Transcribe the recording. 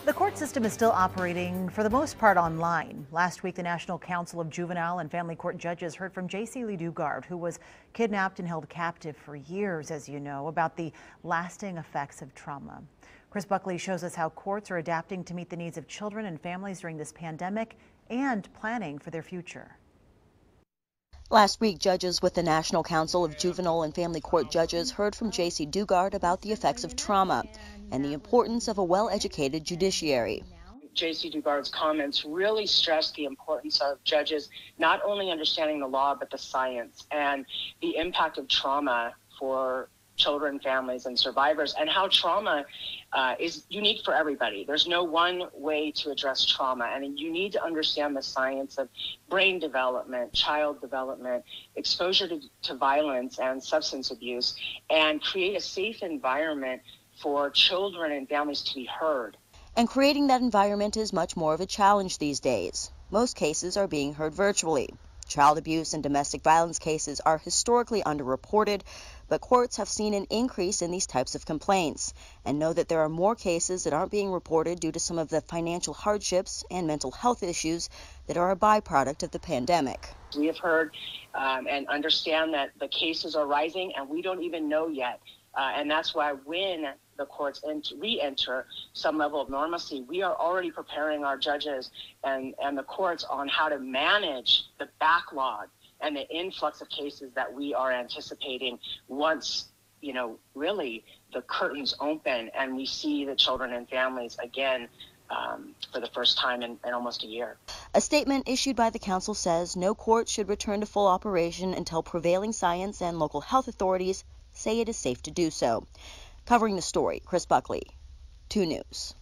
The court system is still operating for the most part online. Last week, the National Council of Juvenile and Family Court Judges heard from Jaycee Lee Dugard, who was kidnapped and held captive for years, as you know, about the lasting effects of trauma. Chris Buckley shows us how courts are adapting to meet the needs of children and families during this pandemic and planning for their future. Last week, judges with the National Council of Juvenile and Family Court Judges heard from Jaycee Dugard about the effects of trauma and the importance of a well-educated judiciary. Jaycee Dugard's comments really stressed the importance of judges not only understanding the law, but the science and the impact of trauma for children, families, and survivors, and how trauma is unique for everybody. There's no one way to address trauma, and you need to understand the science of brain development, child development, exposure to violence and substance abuse, and create a safe environment for children and families to be heard. And creating that environment is much more of a challenge these days. Most cases are being heard virtually. Child abuse and domestic violence cases are historically underreported, but courts have seen an increase in these types of complaints and know that there are more cases that aren't being reported due to some of the financial hardships and mental health issues that are a byproduct of the pandemic. We have heard and understand that the cases are rising, and we don't even know yet. And that's why when the courts re-enter some level of normalcy, we are already preparing our judges and the courts on how to manage the backlog and the influx of cases that we are anticipating once, really the curtains open and we see the children and families again for the first time in almost a year. A statement issued by the council says no court should return to full operation until prevailing science and local health authorities say it is safe to do so. Covering the story, Chris Buckley, 2 News.